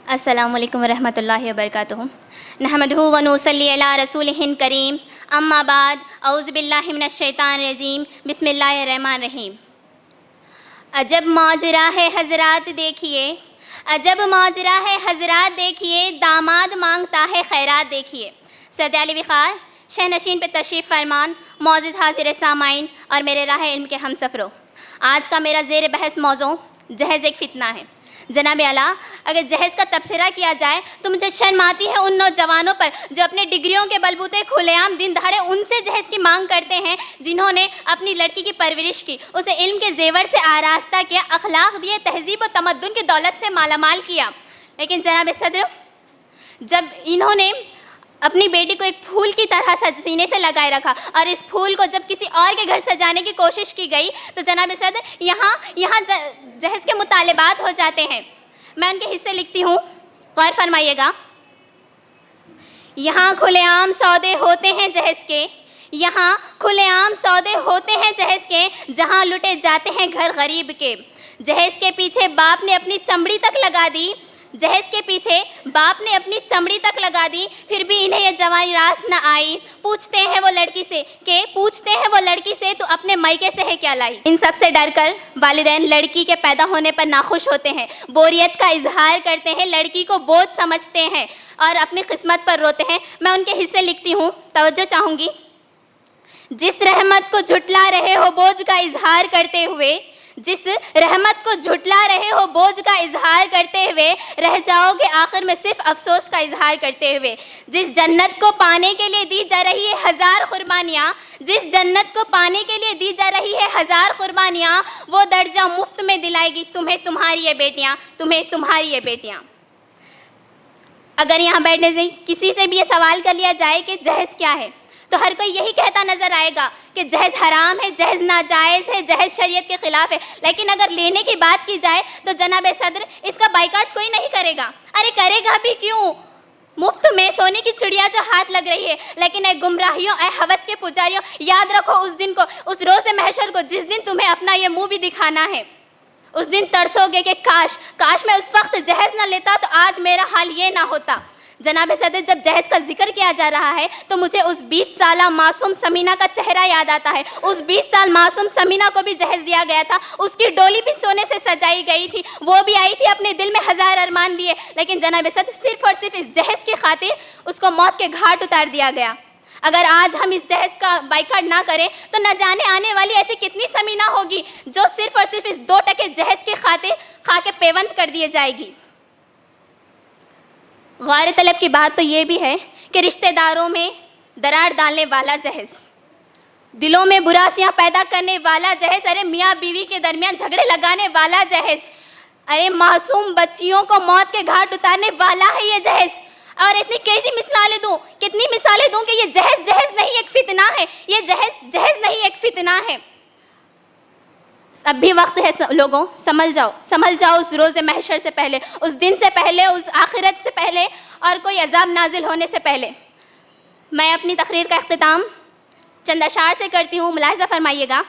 السلام علیکم ورحمۃ اللہ وبرکاتہ نحمدہ و نصلی علی رسولہ کریم اما بعد اعوذ باللہ من الشیطان الرجیم بسم اللہ الرحمن الرحیم۔ عجب ماجرا ہے حضرات دیکھیے، عجب ماجرا ہے حضرات دیکھیے، داماد مانگتا ہے خیرات دیکھیے۔ سید علی وقار شہ نشین پہ تشریف فرمان، معزز حاضر سامعین اور میرے راہ علم کے ہم سفروں، آج کا میرا زیر بحث موضوع جہیز ایک فتنہ ہے۔ جناب اعلیٰ، اگر جہیز کا تبصرہ کیا جائے تو مجھے شرم آتی ہے ان نوجوانوں پر جو اپنے ڈگریوں کے بلبوتے کھلے عام دن دہاڑے ان سے جہیز کی مانگ کرتے ہیں جنہوں نے اپنی لڑکی کی پرورش کی، اسے علم کے زیور سے آراستہ کیا، اخلاق دیے، تہذیب و تمدن کی دولت سے مالا مال کیا۔ لیکن جناب صدر، جب انہوں نے اپنی بیٹی کو ایک پھول کی طرح سینے سے لگائے رکھا اور اس پھول کو جب کسی اور کے گھر سجانے کی کوشش کی گئی تو جناب صدر یہاں جہیز کے مطالبات ہو جاتے ہیں۔ میں ان کے حصے لکھتی ہوں، غور فرمائیے گا۔ یہاں کھلے عام سودے ہوتے ہیں جہیز کے، یہاں کھلے عام سودے ہوتے ہیں جہیز کے، جہاں لٹے جاتے ہیں گھر غریب کے۔ جہیز کے پیچھے باپ نے اپنی چمڑی تک لگا دی، جہیز کے پیچھے باپ نے اپنی چمڑی تک لگا دی، پھر بھی انہیں یہ جوانی راس نہ آئی۔ پوچھتے ہیں وہ لڑکی سے تو اپنے مائکے سے ہے کیا لائی۔ ان سب سے ڈر کر والدین لڑکی کے پیدا ہونے پر ناخوش ہوتے ہیں، بوریت کا اظہار کرتے ہیں، لڑکی کو بوجھ سمجھتے ہیں اور اپنی قسمت پر روتے ہیں۔ میں ان کے حصے لکھتی ہوں، توجہ چاہوں گی۔ جس رحمت کو جھٹلا رہے ہو بوجھ کا اظہار کرتے ہوئے، جس رحمت کو جھٹلا رہے ہو بوجھ کا اظہار کرتے ہوئے، رہ جاؤ گے آخر میں صرف افسوس کا اظہار کرتے ہوئے۔ جس جنت کو پانے کے لیے دی جا رہی ہے ہزار قربانیاں، جس جنت کو پانے کے لیے دی جا رہی ہے ہزار قربانیاں، وہ درجہ مفت میں دلائے گی تمہیں تمہاری یہ بیٹیاں، تمہیں تمہاری یہ بیٹیاں۔ اگر یہاں بیٹھنے سے کسی سے بھی یہ سوال کر لیا جائے کہ جہیز کیا ہے تو ہر کوئی یہی کہتا نظر آئے گا کہ جہیز حرام ہے، جہیز ناجائز ہے، جہیز شریعت کے خلاف ہے۔ لیکن اگر لینے کی بات کی جائے تو جناب صدر اس کا بائیکاٹ کوئی نہیں کرے گا۔ ارے کرے گا بھی کیوں؟ مفت میں سونے کی چڑیا جو ہاتھ لگ رہی ہے۔ لیکن اے گمراہیوں، اے ہوس کے پجاریوں، یاد رکھو اس دن کو، اس روز محشر کو جس دن تمہیں اپنا یہ منہ بھی دکھانا ہے۔ اس دن ترسو گے کہ کاش میں اس وقت جہیز نہ لیتا تو آج میرا حال یہ نہ ہوتا۔ جناب صدر، جب جہیز کا ذکر کیا جا رہا ہے تو مجھے اس 20 سالہ معصوم سمینہ کا چہرہ یاد آتا ہے۔ اس 20 سال معصوم سمینہ کو بھی جہیز دیا گیا تھا، اس کی ڈولی بھی سونے سے سجائی گئی تھی، وہ بھی آئی تھی اپنے دل میں ہزار ارمان لیے، لیکن جناب صدر صرف اور صرف اس جہیز کی خاطر اس کو موت کے گھاٹ اتار دیا گیا۔ اگر آج ہم اس جہیز کا بائیکاٹ نہ کریں تو نہ جانے آنے والی ایسی کتنی سمینہ ہوگی جو صرف اور صرف اس 2% جہیز کی خاطر خاک پیوند کر دیے جائے گی۔ غور طلب کی بات تو یہ بھی ہے کہ رشتہ داروں میں درار ڈالنے والا جہیز، دلوں میں براسیاں پیدا کرنے والا جہیز، ارے میاں بیوی کے درمیان جھگڑے لگانے والا جہیز، ارے معصوم بچیوں کو موت کے گھاٹ اتارنے والا ہے یہ جہیز۔ اور اتنی کتنی مثالیں دوں کہ یہ جہیز نہیں ایک فتنہ ہے، یہ جہیز نہیں ایک فتنہ ہے۔ اب بھی وقت ہے لوگوں، سنبھل جاؤ اس روز محشر سے پہلے، اس دن سے پہلے، اس آخرت سے پہلے اور کوئی عذاب نازل ہونے سے پہلے۔ میں اپنی تقریر کا اختتام چند اشعار سے کرتی ہوں، ملاحظہ فرمائیے گا۔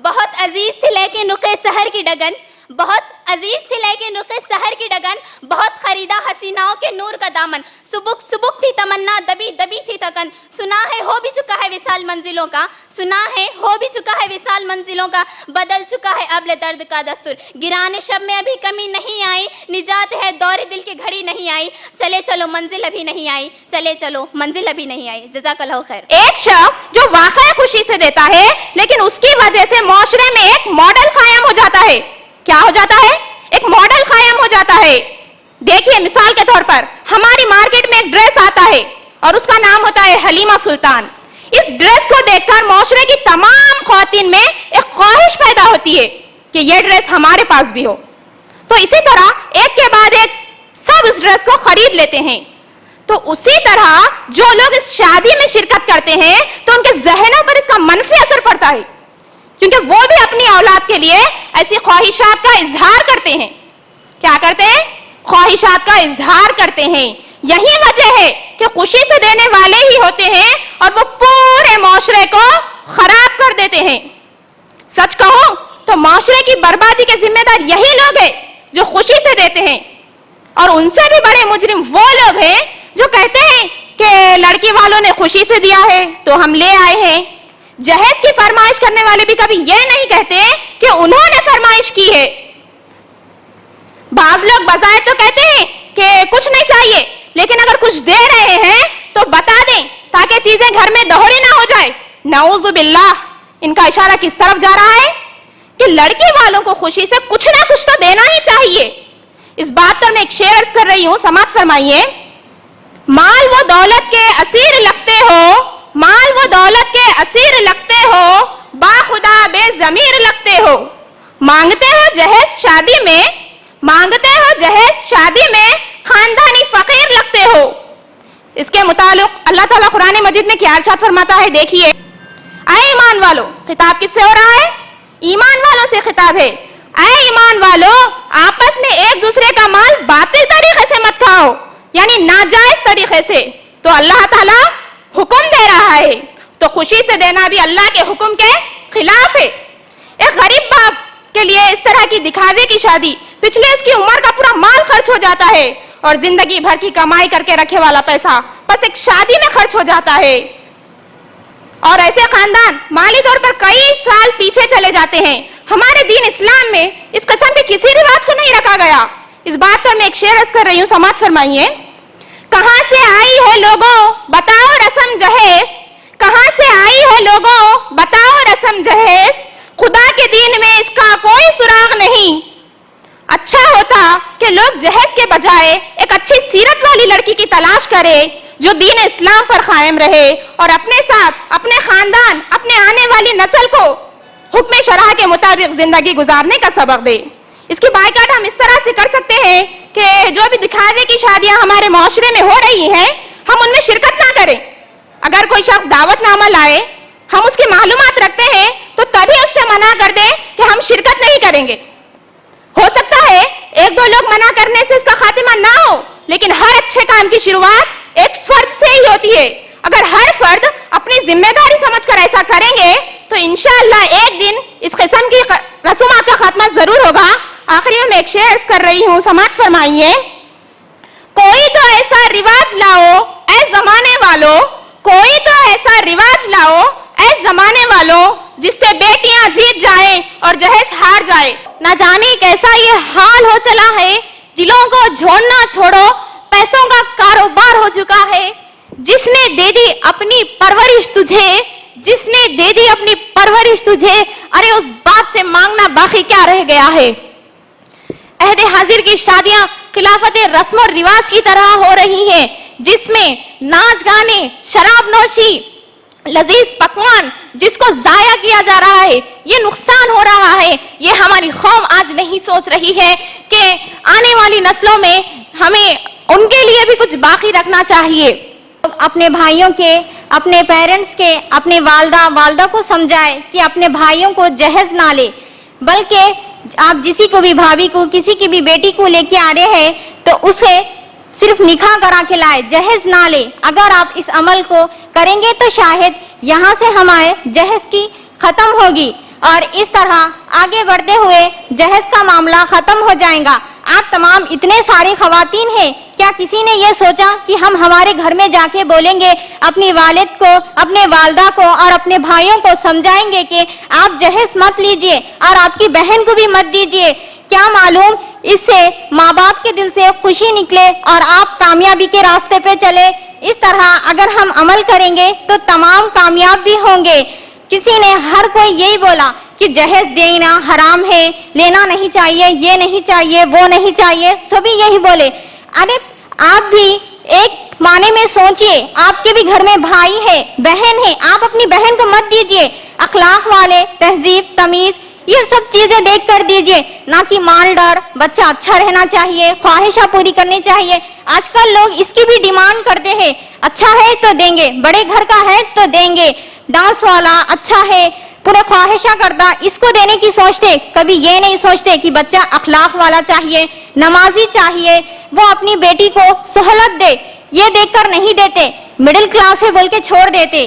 بہت عزیز تھی لیکن رخ سحر کی ڈگن، بہت عزیز تھی لیکن رخ سحر کی ڈگن، بہت خریدا حسیناؤں کے نور کا دامن، سبک تھی تمنا، دبی تھی تکن، سنا ہے ہو بھی چکا ہے وصال منزلوں کا، سنا ہے ہو بھی چکا ہے وصال منزلوں کا، بدل چکا ہے ابل درد کا دستور، گران شب میں ابھی کمی نہیں آئی، نجات ہے دور دل کی گھڑی نہیں آئی، چلے چلو منزل ابھی نہیں آئی، چلے چلو منزل ابھی نہیں آئی۔ جزاک اللہ خیر۔ ایک شخص جو واقعہ خوشی سے دیتا ہے لیکن اس کی وجہ سے معاشرے میں ایک ماڈل قائم ہو جاتا ہے۔ کیا ہو جاتا ہے؟ ایک ماڈل قائم ہو جاتا ہے۔ دیکھیے مثال کے طور پر ہماری مارکیٹ میں ایک ڈریس آتا ہے اور اس کا نام ہوتا ہے حلیمہ سلطان۔ اس ڈریس کو دیکھ کر معاشرے کی تمام خواتین میں ایک خواہش پیدا ہوتی ہے کہ یہ ڈریس ہمارے پاس بھی ہو، تو اسی طرح ایک کے بعد ایک سب اس ڈریس کو خرید لیتے ہیں۔ تو اسی طرح جو لوگ اس شادی میں شرکت کرتے ہیں تو ان کے ذہنوں پر اس کا منفی اثر پڑتا ہے، کیونکہ وہ بھی اپنی اولاد کے لیے ایسی خواہشات کا اظہار کرتے ہیں۔ کیا کرتے ہیں؟ خواہشات کا اظہار کرتے ہیں۔ یہی وجہ ہے کہ خوشی سے دینے والے ہی ہوتے ہیں اور وہ پورے معاشرے کو خراب کر دیتے ہیں۔ سچ کہوں تو معاشرے کی بربادی کے ذمہ دار یہی لوگ ہیں جو خوشی سے دیتے ہیں۔ اور ان سے بھی بڑے مجرم وہ لوگ ہیں جو کہتے ہیں کہ لڑکی والوں نے خوشی سے دیا ہے تو ہم لے آئے ہیں. جہیز کی فرمائش کرنے والے بھی کبھی یہ نہیں کہتے کہ انہوں نے فرمائش کی ہے. بعض لوگ بظاہر تو کہتے ہیں کہ کچھ نہیں چاہیے، لیکن اگر کچھ دے رہے ہیں تو بتا دیں تاکہ چیزیں گھر میں دوہری نہ ہو جائے. نعوذ باللہ، ان کا اشارہ کس طرف جا رہا ہے کہ لڑکی والوں کو خوشی سے کچھ نہ کچھ تو دینا ہی چاہیے. اس بات پر میں ایک شعر عرض کر رہی ہوں، سماعت فرمائیے. مال و دولت کے اسیر لگتے ہو، مال و دولت کے اسیر لگتے ہو، با خدا بے ضمیر لگتے ہو. مانگتے ہو جہیز شادی میں، مانگتے ہو جہیز شادی میں، خاندانی فقیر لگتے ہو. اس کے متعلق اللہ تعالیٰ قرآن مجید میں کیا ارشاد فرماتا ہے، دیکھیے. اے ایمان والو، خطاب کس سے ہو رہا ہے؟ ایمان والوں سے خطاب ہے. اے ایمان والو، آپس میں ایک دوسرے کا مال باطل طریقے سے مت کھاؤ، یعنی ناجائز طریقے سے. تو اللہ تعالیٰ حکم دے رہا ہے، تو خوشی سے دینا بھی اللہ کے حکم کے خلاف ہے. ایک غریب باپ کے لیے اس طرح کی دکھاوے کی شادی، پچھلے اس کی عمر کا پورا مال خرچ ہو جاتا ہے، اور زندگی بھر کی کمائی کر کے رکھے والا پیسہ بس ایک شادی میں خرچ ہو جاتا ہے. اور ایسے خاندان مالی طور پر کئی سال پیچھے چلے جاتے ہیں. ہمارے دین اسلام میں اس قسم کے کسی رواج کو نہیں رکھا گیا. اس بات پر میں ایک شعر عرض کر رہی ہوں، سماعت فرمائیے. کہاں سے آئی ہے لوگوں بتاؤ رسم جہیز، کہاں سے آئی ہے لوگوں بتاؤ رسم جہیز، خدا کے دین میں اس کا کوئی سراغ نہیں. اچھا ہوتا کہ لوگ جہیز کے بجائے ایک اچھی سیرت والی لڑکی کی تلاش کرے جو دین اسلام پر قائم رہے اور اپنے ساتھ، اپنے خاندان، اپنے آنے والی نسل کو حکم شرع کے مطابق زندگی گزارنے کا سبق دے. اس کی بائیکاٹ ہم اس طرح سے کر سکتے ہیں کہ جو بھی دکھاوے کی شادیاں ہمارے معاشرے میں ہو رہی ہیں، ہم ان میں شرکت نہ کریں. اگر کوئی شخص دعوت نامہ لائے، ہم اس کی معلومات رکھتے ہیں تو تبھی اس سے منع کر دیں کہ ہم شرکت نہیں کریں گے. ہو سکتا ہے ایک دو لوگ منع کرنے سے اس کا خاتمہ نہ ہو، لیکن ہر اچھے کام کی شروعات ایک فرد سے ہی ہوتی ہے. اگر ہر فرد اپنی ذمہ داری سمجھ کر ایسا کریں گے تو انشاءاللہ ایک دن اس قسم کی رسومات کا خاتمہ ضرور ہوگا. آخری میں ایک شعر عرض کر رہی ہوں، سماعت فرمائیے. کوئی تو ایسا رواج لاؤ اے زمانے والو، کوئی تو ایسا رواج لاؤ اے زمانے والو، جس سے بیٹیاں جیت جائیں اور جہیز ہار جائے. نہ جانے کیسا یہ حال ہو چلا ہے، دلوں کو جھوڑنا چھوڑو، پیسوں کا کاروبار ہو چکا ہے. جس نے دے دی اپنی پرورش تجھے، جس نے دے دی اپنی پرورش تجھے، ارے اس باپ سے مانگنا باقی کیا رہ گیا ہے. عہد حاضر کی شادیاں خلافت رسم و رواج کی طرح ہو رہی ہیں، جس میں ناچ گانے، شراب نوشی، لذیذ پکوان جس کو ضائع کیا جا رہا ہے، یہ نقصان ہو رہا ہے. یہ ہماری قوم آج نہیں سوچ رہی ہے کہ آنے والی نسلوں میں ہمیں ان کے لیے بھی کچھ باقی رکھنا چاہیے. اپنے بھائیوں کے، اپنے پیرنٹس کے، اپنے والدہ کو سمجھائے کہ اپنے بھائیوں کو جہیز نہ لے، بلکہ آپ جسی کو بھی بھابھی کو، کسی کی بھی بیٹی کو لے کے آ رہے ہیں تو اسے صرف نکاح کرا کے لائے، جہیز نہ لے. اگر آپ اس عمل کو کریں گے تو شاید یہاں سے ہمارے جہیز کی ختم ہوگی، اور اس طرح آگے بڑھتے ہوئے جہیز کا معاملہ ختم ہو جائے گا. آپ تمام اتنے ساری خواتین ہیں، کیا کسی نے یہ سوچا کہ ہم ہمارے گھر میں جا کے بولیں گے، اپنی والد کو، اپنے والدہ کو اور اپنے بھائیوں کو سمجھائیں گے کہ آپ جہیز مت لیجئے اور آپ کی بہن کو بھی مت دیجئے؟ کیا معلوم اس سے ماں باپ کے دل سے خوشی نکلے اور آپ کامیابی کے راستے پہ چلے. اس طرح اگر ہم عمل کریں گے تو تمام کامیاب بھی ہوں گے. کسی نے ہر کوئی یہی بولا کہ جہیز دینا حرام ہے، لینا نہیں چاہیے، یہ نہیں چاہیے، وہ نہیں چاہیے، سبھی یہی بولے. ارے آپ بھی ایک معنی میں سوچئے، آپ کے بھی گھر میں بھائی ہے، بہن ہے، آپ اپنی بہن کو مت دیجئے. اخلاق والے، تہذیب، تمیز، یہ سب چیزیں دیکھ کر دیجئے، نہ کہ مال ڈر. بچہ اچھا رہنا چاہیے، خواہشیں پوری کرنی چاہیے. آج کل لوگ اس کی بھی ڈیمانڈ کرتے ہیں، اچھا ہے تو دیں گے، بڑے گھر کا ہے تو دیں گے، ڈانس والا اچھا ہے، پورے خواہشیں کرتا، اس کو دینے کی سوچتے. کبھی یہ نہیں سوچتے کہ بچہ اخلاق والا چاہیے، نمازی چاہیے، وہ اپنی بیٹی کو سہولت دے. یہ دیکھ کر نہیں دیتے، مڈل کلاس ہے بول کے چھوڑ دیتے.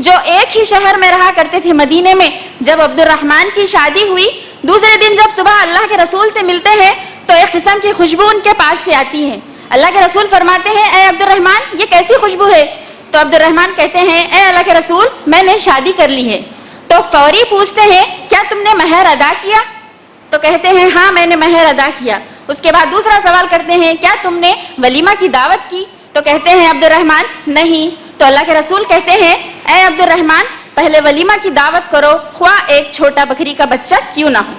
جو ایک ہی شہر میں رہا کرتے تھے مدینے میں. جب عبد الرحمن کی شادی ہوئی, دوسرے دن جب صبح اللہ کے رسول سے ملتے ہیں تو ایک قسم کی خوشبو ان کے پاس سے آتی ہے. اللہ کے رسول فرماتے ہیں اے عبد الرحمن یہ کیسی خوشبو ہے؟ تو عبد الرحمن کہتے ہیں اے اللہ کے رسول میں نے شادی کر لی ہے. تو فوری پوچھتے ہیں کیا تم نے مہر ادا کیا؟ تو کہتے ہیں ہاں میں نے مہر ادا کیا. اس کے بعد دوسرا سوال کرتے ہیں کیا تم نے ولیمہ کی دعوت کی؟ تو کہتے ہیں عبد الرحمن نہیں. تو اللہ کے رسول کہتے ہیں اے عبد الرحمن پہلے ولیمہ کی دعوت کرو, خواہ ایک چھوٹا بکری کا بچہ کیوں نہ ہو.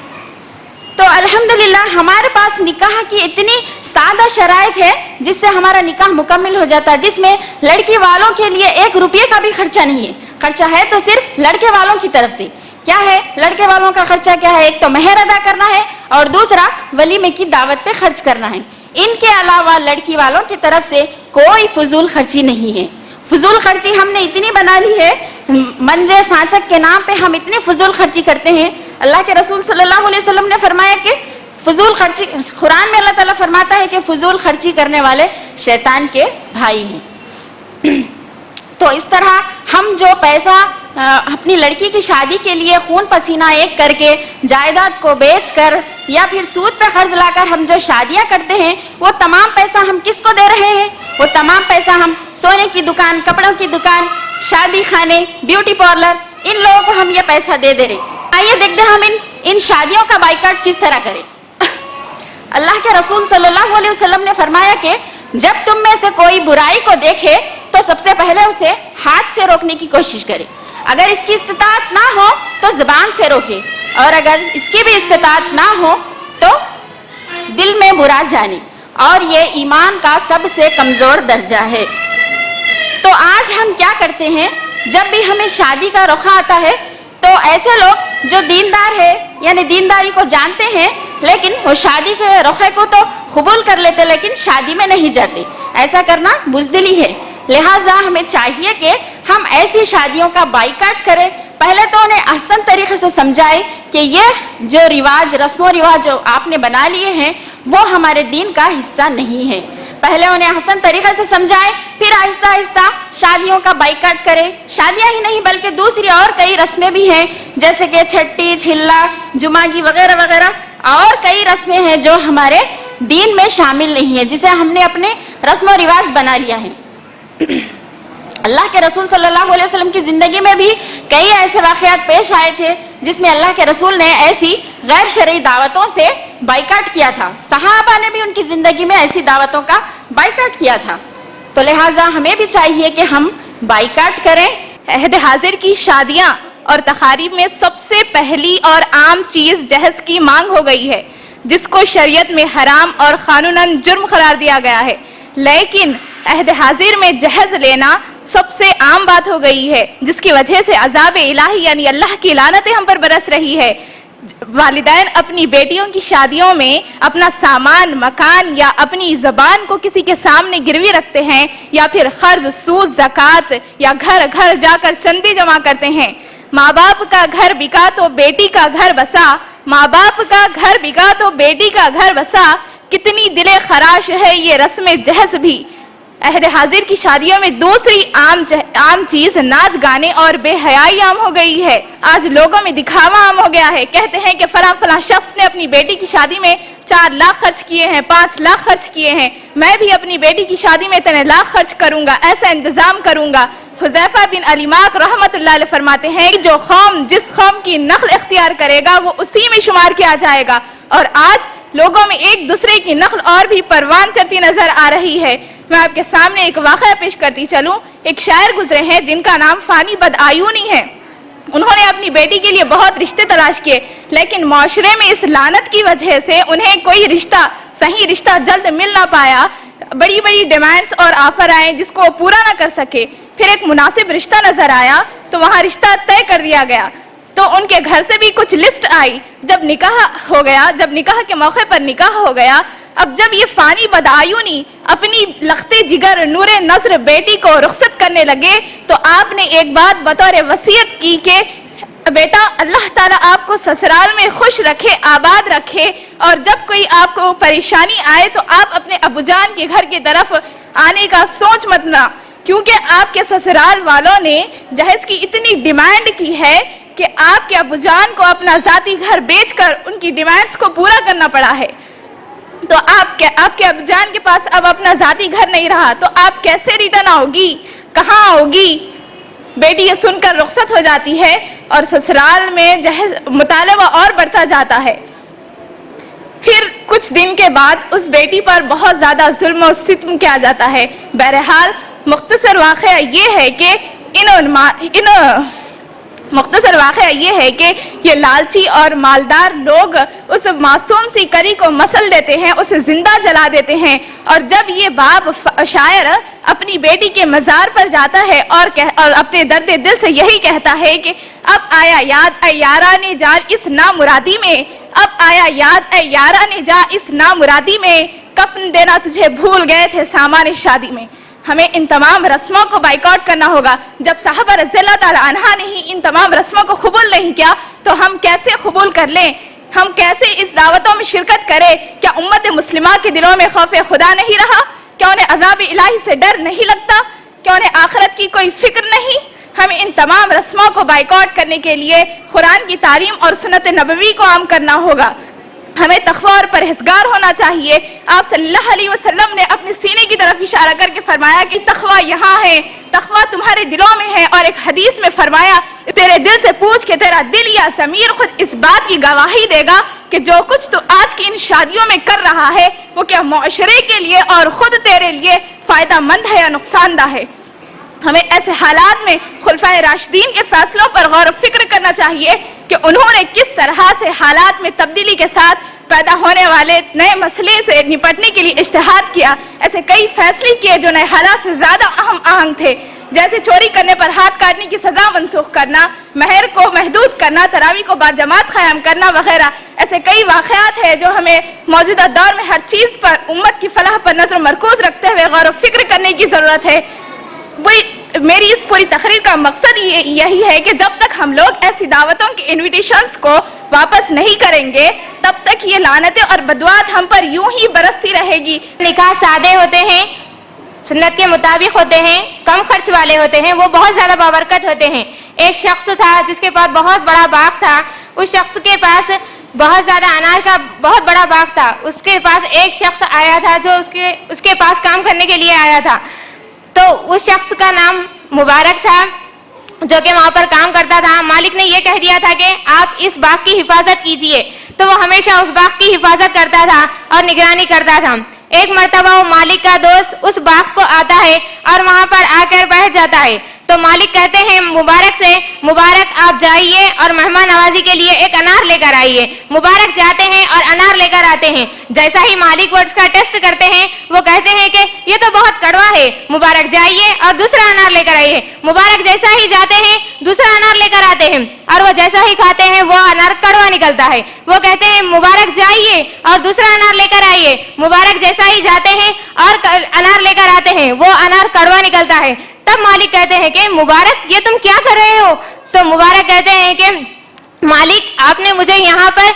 تو الحمدللہ ہمارے پاس نکاح کی اتنی سادہ شرائط ہے جس سے ہمارا نکاح مکمل ہو جاتا ہے, جس میں لڑکی والوں کے لیے 1 روپے کا بھی خرچہ نہیں ہے. خرچہ ہے تو صرف لڑکے والوں کی طرف سے. کیا ہے لڑکے والوں کا خرچہ؟ کیا ہے؟ ایک تو مہر ادا کرنا ہے اور دوسرا ولیمے کی دعوت پہ خرچ کرنا ہے. ان کے علاوہ لڑکی والوں کی طرف سے کوئی فضول خرچی نہیں ہے. فضول خرچی ہم نے اتنی بنا لی ہے, منجے سانچک کے نام پہ ہم اتنی فضول خرچی کرتے ہیں. اللہ کے رسول صلی اللہ علیہ وسلم نے فرمایا کہ فضول خرچی, قرآن میں اللہ تعالیٰ فرماتا ہے کہ فضول خرچی کرنے والے شیطان کے بھائی ہیں. تو اس طرح ہم جو پیسہ اپنی لڑکی کی شادی کے لیے خون پسینہ ایک کر کے, جائیداد کو بیچ کر یا پھر سود پہ قرض لا کر ہم جو شادیاں کرتے ہیں, وہ تمام پیسہ ہم کس کو دے رہے ہیں؟ وہ تمام پیسہ ہم سونے کی دکان, کپڑوں کی دکان, شادی خانے, بیوٹی پارلر, ان لوگوں کو ہم یہ پیسہ دے رہے. آئیے دیکھتے ہیں ہم ان شادیوں کا بائیکاٹ کس طرح کریں. اللہ کے رسول صلی اللہ علیہ وسلم نے فرمایا کہ جب تم میں سے کوئی برائی کو دیکھے تو سب سے پہلے اسے ہاتھ سے روکنے کی کوشش کرے. اگر اس کی استطاعت نہ ہو تو زبان سے روکے, اور اگر اس کی بھی استطاعت نہ ہو تو دل میں برا جانے. اور یہ ایمان کا سب سے کمزور درجہ ہے. تو آج ہم کیا کرتے ہیں, جب بھی ہمیں شادی کا رخ آتا ہے تو ایسے لوگ جو دیندار ہے یعنی دینداری کو جانتے ہیں لیکن وہ شادی کے رخے کو تو قبول کر لیتے لیکن شادی میں نہیں جاتے, ایسا کرنا بزدلی ہے. لہٰذا ہمیں چاہیے کہ ہم ایسی شادیوں کا بائیکاٹ کریں. پہلے تو انہیں احسن طریقے سے سمجھائے کہ یہ جو رواج, رسم و رواج جو آپ نے بنا لیے ہیں وہ ہمارے دین کا حصہ نہیں ہے. پہلے انہیں احسن طریقے سے سمجھائے, پھر آہستہ آہستہ شادیوں کا بائیکاٹ کرے. شادیاں ہی نہیں بلکہ دوسری اور کئی رسمیں بھی ہیں جیسے کہ چھٹی, چھلا, جمعگی وغیرہ وغیرہ, اور کئی رسمیں ہیں جو ہمارے دین میں شامل نہیں ہیں, جسے ہم نے اپنے رسم و رواج بنا لیا ہے. اللہ کے رسول صلی اللہ علیہ وسلم کی زندگی میں بھی کئی ایسے واقعات پیش آئے تھے جس میں اللہ کے رسول نے ایسی غیر شرعی دعوتوں سے بائیکاٹ کیا تھا. صحابہ نے بھی ان کی زندگی میں ایسی دعوتوں کا بائیکاٹ کیا تھا. تو لہٰذا ہمیں بھی چاہیے کہ ہم بائیکاٹ کریں. عہد حاضر کی شادیاں اور تقاریب میں سب سے پہلی اور عام چیز جہیز کی مانگ ہو گئی ہے, جس کو شریعت میں حرام اور قانوناً جرم قرار دیا گیا ہے. لیکن عہد حاضر میں جہیز لینا سب سے عام بات ہو گئی ہے, جس کی وجہ سے عذاب الہی یعنی اللہ کی لعنتیں ہم پر برس رہی ہے. والدین اپنی بیٹیوں کی شادیوں میں اپنا سامان, مکان یا اپنی زبان کو کسی کے سامنے گروی رکھتے ہیں, یا پھر قرض, سود, زکوٰۃ یا گھر گھر جا کر چندے جمع کرتے ہیں. ماں باپ کا گھر بکا تو بیٹی کا گھر بسا, ماں باپ کا گھر بکا تو بیٹی کا گھر بسا. کتنی دل خراش ہے یہ رسم جہیز بھی. عہد حاضر کی شادیوں میں دوسری عام چیز ناچ گانے اور بے حیائی عام ہو گئی ہے. آج لوگوں میں دکھاوا عام ہو گیا ہے. کہتے ہیں کہ فلاں شخص نے اپنی بیٹی کی شادی میں 4 لاکھ خرچ کیے ہیں, 5 لاکھ خرچ کیے ہیں, میں بھی اپنی بیٹی کی شادی میں 3 لاکھ خرچ کروں گا, ایسا انتظام کروں گا. حذیفہ بن علیماک رحمت اللہ علیہ فرماتے ہیں کہ جو قوم جس قوم کی نقل اختیار کرے گا وہ اسی میں شمار کیا جائے گا. اور آج لوگوں میں ایک دوسرے کی نقل اور بھی پروان چڑھتی نظر آ رہی ہے. میں آپ کے سامنے ایک واقعہ پیش کرتی چلوں. ایک شاعر گزرے ہیں جن کا نام فانی بدآیونی ہے. انہوں نے اپنی بیٹی کے لیے بہت رشتے تلاش کیے, لیکن معاشرے میں اس لعنت کی وجہ سے انہیں کوئی صحیح رشتہ جلد مل نہ پایا. بڑی بڑی ڈیمانڈز اور آفر آئے جس کو پورا نہ کر سکے. پھر ایک مناسب رشتہ نظر آیا تو وہاں رشتہ طے کر دیا گیا. تو ان کے گھر سے بھی کچھ لسٹ آئی. جب نکاح کے موقع پر نکاح ہو گیا, اب جب یہ فانی بدآیونی اپنی لختے جگر نور نظر بیٹی کو رخصت کرنے لگے تو آپ نے ایک بات بطور وصیت کی کہ بیٹا اللہ تعالیٰ آپ کو سسرال میں خوش رکھے, آباد رکھے, اور جب کوئی آپ کو پریشانی آئے تو آپ اپنے ابو جان کے گھر کی طرف آنے کا سوچ مت نہ. کیونکہ آپ کے سسرال والوں نے جہیز کی اتنی ڈیمانڈ کی ہے کہ آپ کے ابو جان کو اپنا ذاتی گھر بیچ کر ان کی ڈیمانڈز کو پورا کرنا پڑا ہے. تو آپ کے ابو جان کے پاس اب اپنا ذاتی گھر نہیں رہا تو آپ کیسے ریٹرن آؤ گی, کہاں آؤ گی؟ بیٹی یہ سن کر رخصت ہو جاتی ہے اور سسرال میں جہیز مطالبہ اور بڑھتا جاتا ہے. پھر کچھ دن کے بعد اس بیٹی پر بہت زیادہ ظلم و ستم کیا جاتا ہے. بہرحال مختصر واقعہ یہ ہے کہ یہ لالچی اور مالدار لوگ اس معصوم سی کری کو مسل دیتے ہیں, اسے زندہ جلا دیتے ہیں. اور جب یہ باپ شاعر اپنی بیٹی کے مزار پر جاتا ہے اور اپنے درد دل سے یہی کہتا ہے کہ اب آیا یاد اے یاران جا اس نامرادی میں, اب آیا یاد اے یاران جا اس نامرادی میں, کفن دینا تجھے بھول گئے تھے سامان شادی میں. ہمیں ان تمام رسموں کو بائیکاٹ کرنا ہوگا. جب صحابہ رضی اللہ تعالیٰ عنہ نے ہی ان تمام رسموں کو قبول نہیں کیا تو ہم کیسے قبول کر لیں؟ ہم کیسے اس دعوتوں میں شرکت کریں؟ کیا امت مسلمہ کے دلوں میں خوف خدا نہیں رہا؟ کیا انہیں عذاب الہی سے ڈر نہیں لگتا؟ کیا انہیں آخرت کی کوئی فکر نہیں؟ ہمیں ان تمام رسموں کو بائیکاٹ کرنے کے لیے قرآن کی تعلیم اور سنت نبوی کو عام کرنا ہوگا. ہمیں تقویٰ اور پرہیزگار ہونا چاہیے. آپ صلی اللہ علیہ وسلم نے اپنے سینے کی طرف اشارہ کر کے فرمایا کہ تقویٰ یہاں ہے, تقویٰ تمہارے دلوں میں ہے. اور ایک حدیث میں فرمایا تیرے دل سے پوچھ کہ تیرا دل یا ضمیر خود اس بات کی گواہی دے گا کہ جو کچھ تو آج کی ان شادیوں میں کر رہا ہے وہ کیا معاشرے کے لیے اور خود تیرے لیے فائدہ مند ہے یا نقصان دہ ہے. ہمیں ایسے حالات میں خلفائے راشدین کے فیصلوں پر غور و فکر کرنا چاہیے کہ انہوں نے کس طرح سے حالات میں تبدیلی کے ساتھ پیدا ہونے والے نئے مسئلے سے نپٹنے کے لیے اجتہاد کیا. ایسے کئی فیصلے کیے جو نئے حالات سے زیادہ اہم آہنگ تھے, جیسے چوری کرنے پر ہاتھ کاٹنے کی سزا منسوخ کرنا, مہر کو محدود کرنا, تراویح کو باجماعت قائم کرنا وغیرہ. ایسے کئی واقعات ہیں جو ہمیں موجودہ دور میں ہر چیز پر امت کی فلاح پر نظر مرکوز رکھتے ہوئے غور و فکر کرنے کی ضرورت ہے. میری اس پوری تقریر کا مقصد یہی ہے کہ جب تک ہم لوگ ایسی دعوتوں کے انویٹیشنز کو واپس نہیں کریں گے تب تک یہ لعنتیں اور بدعات ہم پر یوں ہی برستی رہے گی. نکاح سادے ہوتے ہیں, سنت کے مطابق ہوتے ہیں, کم خرچ والے ہوتے ہیں, وہ بہت زیادہ بابرکت ہوتے ہیں. ایک شخص تھا جس کے پاس بہت بڑا باغ تھا. اس شخص کے پاس بہت زیادہ انار کا بہت بڑا باغ تھا. اس کے پاس ایک شخص آیا تھا جو اس کے پاس کام کرنے کے لیے آیا تھا. تو اس شخص کا نام مبارک تھا جو کہ وہاں پر کام کرتا تھا. مالک نے یہ کہہ دیا تھا کہ آپ اس باغ کی حفاظت کیجئے, تو وہ ہمیشہ اس باغ کی حفاظت کرتا تھا اور نگرانی کرتا تھا. ایک مرتبہ وہ مالک کا دوست اس باغ کو آتا ہے اور وہاں پر آ کر بیٹھ جاتا ہے. تو مالک کہتے ہیں مبارک سے, مبارک آپ جائیے اور مہمان نوازی کے لیے ایک انار لے کر آئیے. مبارک جاتے ہیں اور انار لے کر آتے ہیں. جیسا ہی مالک وہ اس کا ٹیسٹ کرتے ہیں وہ کہتے ہیں کہ یہ تو بہت کڑوا ہے, مبارک جائیے اور دوسرا انار لے کر آئیے. مبارک جیسا ہی جاتے ہیں دوسرا انار لے کر آتے ہیں اور وہ جیسا ہی کھاتے ہیں وہ انار کڑوا نکلتا ہے. وہ کہتے ہیں مبارک جائیے اور دوسرا انار لے کر آئیے. مبارک جیسا ہی جاتے ہیں اور انار لے کر آتے ہیں وہ انار کڑوا نکلتا ہے. تب مالک کہتے ہیں کہ مبارک یہ تم کیا کر رہے ہو؟ تو مبارک کہتے ہیں کہ مالک آپ نے مجھے یہاں پر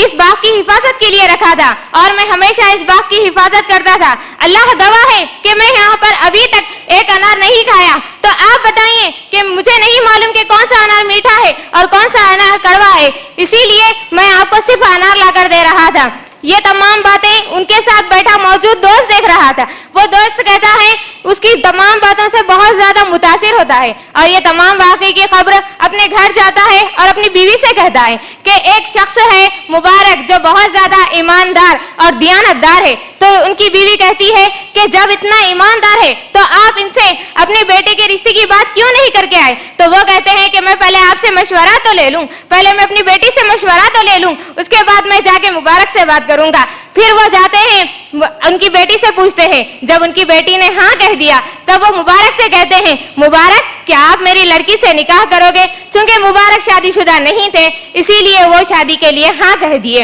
اس باغ کی حفاظت کے لیے رکھا تھا اور میں ہمیشہ اس باغ کی حفاظت کرتا تھا. اللہ گواہ ہے کہ میں یہاں پر ابھی تک ایک انار نہیں کھایا. تو آپ بتائیے کہ مجھے نہیں معلوم کہ کون سا انار میٹھا ہے اور کون سا انار کڑوا ہے, اسی لیے میں آپ کو صرف انار لا کر دے رہا تھا. یہ تمام باتیں ان کے ساتھ بیٹھا موجود دوست دیکھ رہا تھا. وہ دوست کہتا ہے اس کی تمام باتوں سے بہت زیادہ متاثر ہوتا ہے اور یہ تمام واقعے کی خبر اپنے گھر جاتا ہے اور اپنی بیوی سے کہتا ہے کہ ایک شخص ہے مبارک جو بہت زیادہ ایماندار اور دیانتدار ہے. تو ان کی بیوی کہتی ہے کہ جب اتنا ایماندار ہے تو آپ ان سے اپنے بیٹے کے رشتے کی بات کیوں نہیں کر کے آئے؟ تو وہ کہتے ہیں کہ میں پہلے آپ سے مشورہ تو لے لوں, پہلے میں اپنی بیٹی سے مشورہ تو لے لوں, اس کے بعد میں جا کے مبارک سے بات کروں گا. پھر وہ جاتے ہیں ان کی بیٹی سے پوچھتے ہیں. جب ان کی بیٹی نے ہاں کہہ دیا تب وہ مبارک سے کہتے ہیں مبارک کیا آپ میری لڑکی سے نکاح کرو گے؟ چونکہ مبارک شادی شدہ نہیں تھے اسی لیے وہ شادی کے لیے ہاں کہہ دیے.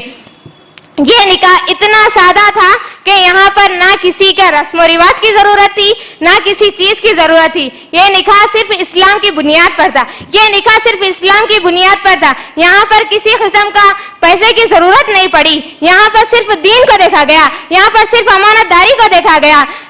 یہ نکاح اتنا سادہ تھا کہ یہاں پر نہ کسی کا رسم و رواج کی ضرورت تھی نہ کسی چیز کی ضرورت تھی. یہ نکاح صرف اسلام کی بنیاد پر تھا. یہ نکاح صرف اسلام کی بنیاد پر تھا. یہاں پر کسی قسم کا پیسے کی ضرورت نہیں پڑی. یہاں پر صرف دین کو دیکھا گیا, یہاں پر صرف امانت داری کو دیکھا گیا.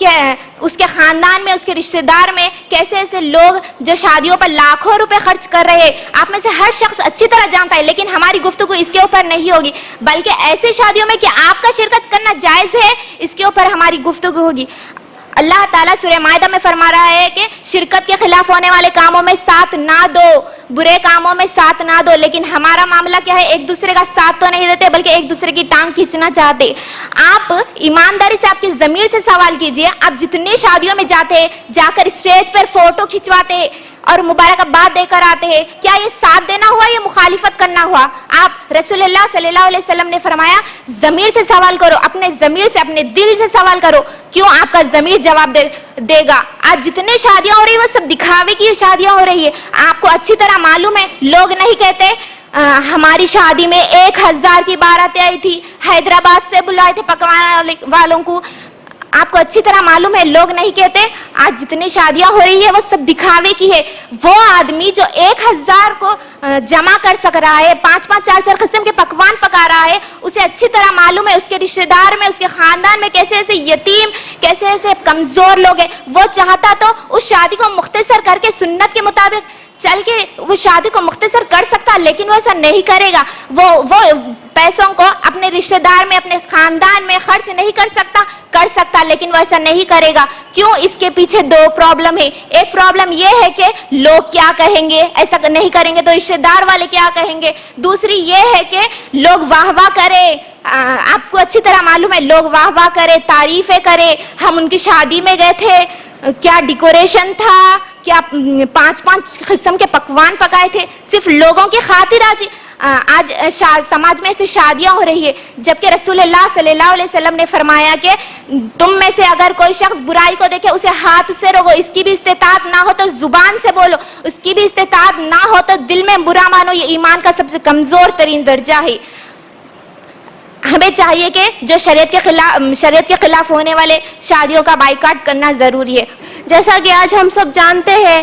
کہ اس کے خاندان میں، اس کے رشتہ دار میں کیسے ایسے لوگ جو شادیوں پر لاکھوں روپے خرچ کر رہے ہیں، آپ میں سے ہر شخص اچھی طرح جانتا ہے، لیکن ہماری گفتگو اس کے اوپر نہیں ہوگی، بلکہ ایسے شادیوں میں کہ آپ کا شرکت کرنا جائز ہے، اس کے اوپر ہماری گفتگو ہوگی۔ اللہ تعالیٰ سورہ مائدہ میں فرما رہا ہے کہ شرکت کے خلاف ہونے والے کاموں میں ساتھ نہ دو، برے کاموں میں ساتھ نہ دو، لیکن ہمارا معاملہ کیا ہے، ایک دوسرے کا ساتھ تو نہیں دیتے بلکہ ایک دوسرے کی ٹانگ کھینچنا چاہتے۔ آپ ایمانداری سے آپ کی ضمیر سے سوال کیجئے، آپ جتنی شادیوں میں جاتے، جا کر اسٹیج پر فوٹو کھنچواتے اور مبارکباد دے کر آتے ہیں، کیا یہ ساتھ دینا ہوا یا مخالفت کرنا ہوا؟ آپ رسول اللہ صلی اللہ علیہ وسلم نے فرمایا ضمیر سے سوال کرو، اپنے ضمیر سے، اپنے دل سے سوال کرو، کیوں آپ کا ضمیر جواب دے گا۔ آج جتنے شادیاں ہو رہی ہیں وہ سب دکھاوے کی شادیاں ہو رہی ہے۔ آپ کو اچھی طرح معلوم ہے، لوگ نہیں کہتے ہماری شادی میں 1000 کی باراتیں آئی تھی، حیدرآباد سے بلائے تھے پکوانے والوں کو۔ آپ کو اچھی طرح معلوم ہے، لوگ نہیں کہتے آج جتنی شادیاں ہو رہی ہے وہ سب دکھاوے کی ہے۔ وہ آدمی جو 1000 کو جمع کر سک رہا ہے، 5-5 4-4 قسم کے پکوان پکا رہا ہے، اسے اچھی طرح معلوم ہے اس کے رشتہ دار میں، اس کے خاندان میں کیسے ایسے یتیم، کیسے ایسے کمزور لوگ ہیں۔ وہ چاہتا تو اس شادی کو مختصر کر کے سنت کے مطابق چل کے وہ شادی کو مختصر کر سکتا، لیکن وہ ایسا نہیں کرے گا۔ وہ پیسوں کو اپنے رشتہ دار میں، اپنے خاندان میں خرچ نہیں کر سکتا لیکن وہ ایسا نہیں کرے گا۔ کیوں؟ اس کے پیچھے 2 پرابلم ہے۔ ایک پرابلم یہ ہے کہ لوگ کیا کہیں گے، ایسا نہیں کریں گے تو رشتہ دار والے کیا کہیں گے۔ دوسری یہ ہے کہ لوگ واہ واہ کرے، آپ کو اچھی طرح معلوم ہے، لوگ واہ واہ کرے، تعریفیں کرے۔ ہم ان کی شادی میں گئے تھے، کیا ڈیکوریشن تھا، کیا 5-5 قسم کے پکوان پکائے تھے، صرف لوگوں کی خاطر آج سماج میں سے شادیاں ہو رہی ہے، جبکہ رسول اللہ صلی اللہ علیہ وسلم نے فرمایا کہ تم میں سے اگر کوئی شخص برائی کو دیکھے اسے ہاتھ سے روکو، اس کی بھی استطاعت نہ ہو تو زبان سے بولو، اس کی بھی استطاعت نہ ہو تو دل میں برا مانو، یہ ایمان کا سب سے کمزور ترین درجہ ہے۔ ہمیں چاہیے کہ جو شریعت کے خلاف ہونے والے شادیوں کا بائیکاٹ کرنا ضروری ہے۔ جیسا کہ آج ہم سب جانتے ہیں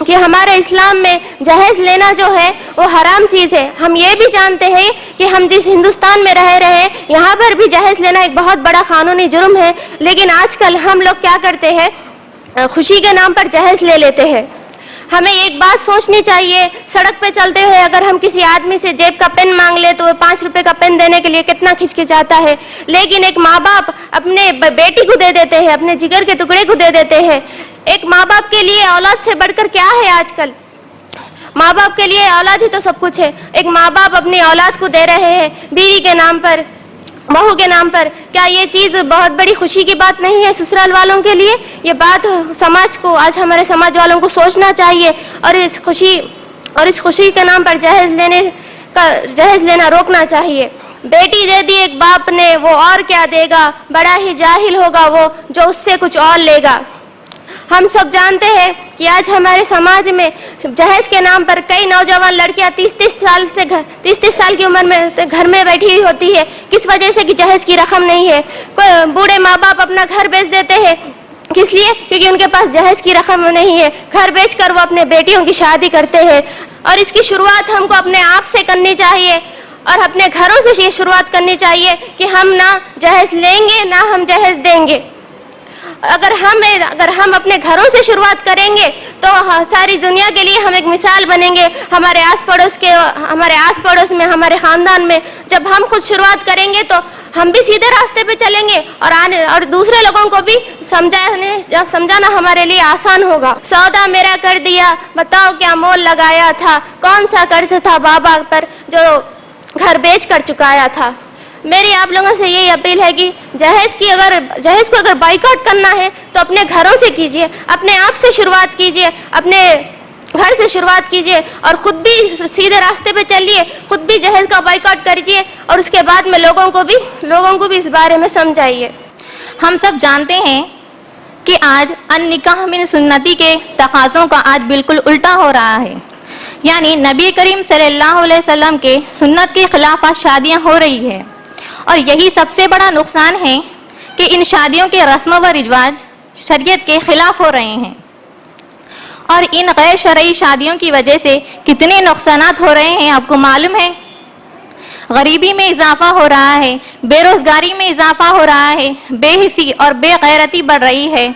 کہ ہمارے اسلام میں جہیز لینا جو ہے وہ حرام چیز ہے۔ ہم یہ بھی جانتے ہیں کہ ہم جس ہندوستان میں رہ رہے ہیں یہاں پر بھی جہیز لینا ایک بہت بڑا قانونی جرم ہے، لیکن آج کل ہم لوگ کیا کرتے ہیں، خوشی کے نام پر جہیز لے لیتے ہیں۔ ہمیں ایک بات سوچنی چاہیے، سڑک پہ چلتے ہوئے اگر ہم کسی آدمی سے جیب کا پین مانگ لے تو وہ 5 روپے کا پین دینے کے لیے کتنا کھچکچاتا ہے، لیکن ایک ماں باپ اپنے بیٹی کو دے دیتے ہیں، اپنے جگر کے ٹکڑے کو دے دیتے ہیں۔ ایک ماں باپ کے لیے اولاد سے بڑھ کر کیا ہے آج کل؟ ماں باپ کے لیے اولاد ہی تو سب کچھ ہے۔ ایک ماں باپ اپنی اولاد کو دے رہے ہیں بیوی کے نام پر، بہو کے نام پر، کیا یہ چیز بہت بڑی خوشی کی بات نہیں ہے سسرال والوں کے لیے؟ یہ بات سماج کو، آج ہمارے سماج والوں کو سوچنا چاہیے اور اس خوشی کے نام پر جہیز لینا روکنا چاہیے۔ بیٹی دے دی ایک باپ نے، وہ اور کیا دے گا، بڑا ہی جاہل ہوگا وہ جو اس سے کچھ اور لے گا۔ ہم سب جانتے ہیں کہ آج ہمارے سماج میں جہیز کے نام پر کئی نوجوان لڑکیاں 30 سال کی عمر میں گھر میں بیٹھی ہوئی ہوتی ہے، کس وجہ سے کہ جہیز کی رقم نہیں ہے۔ بوڑھے ماں باپ اپنا گھر بیچ دیتے ہیں، کس لیے؟ کیونکہ ان کے پاس جہیز کی رقم نہیں ہے، گھر بیچ کر وہ اپنے بیٹیوں کی شادی کرتے ہیں۔ اور اس کی شروعات ہم کو اپنے آپ سے کرنی چاہیے اور اپنے گھروں سے یہ شروعات کرنی چاہیے کہ ہم نہ جہیز لیں گے نہ ہم جہیز دیں گے۔ اگر ہم اپنے گھروں سے شروعات کریں گے تو ساری دنیا کے لیے ہم ایک مثال بنیں گے، ہمارے آس پڑوس میں، ہمارے خاندان میں۔ جب ہم خود شروعات کریں گے تو ہم بھی سیدھے راستے پہ چلیں گے اور دوسرے لوگوں کو بھی سمجھانا ہمارے لیے آسان ہوگا۔ سودا میرا کر دیا، بتاؤ کیا مول لگایا تھا، کون سا قرض تھا بابا پر جو گھر بیچ کر چکایا تھا۔ میری آپ لوگوں سے یہی اپیل ہے کہ جہیز کو اگر بائیکاٹ کرنا ہے تو اپنے گھروں سے کیجئے، اپنے آپ سے شروعات کیجئے، اپنے گھر سے شروعات کیجئے اور خود بھی سیدھے راستے پہ چلیے، خود بھی جہیز کا بائیکاٹ کیجئے اور اس کے بعد میں لوگوں کو بھی اس بارے میں سمجھائیے۔ ہم سب جانتے ہیں کہ آج النکاح من سنتی کے تقاضوں کا آج بالکل الٹا ہو رہا ہے، یعنی نبی کریم صلی اللہ علیہ وسلم کے سنت کے خلاف آج شادیاں ہو رہی ہے، اور یہی سب سے بڑا نقصان ہے کہ ان شادیوں کے رسم و رواج شریعت کے خلاف ہو رہے ہیں، اور ان غیر شرعی شادیوں کی وجہ سے کتنے نقصانات ہو رہے ہیں آپ کو معلوم ہے۔ غریبی میں اضافہ ہو رہا ہے، بے روزگاری میں اضافہ ہو رہا ہے، بے حسی اور بے غیرتی بڑھ رہی ہے،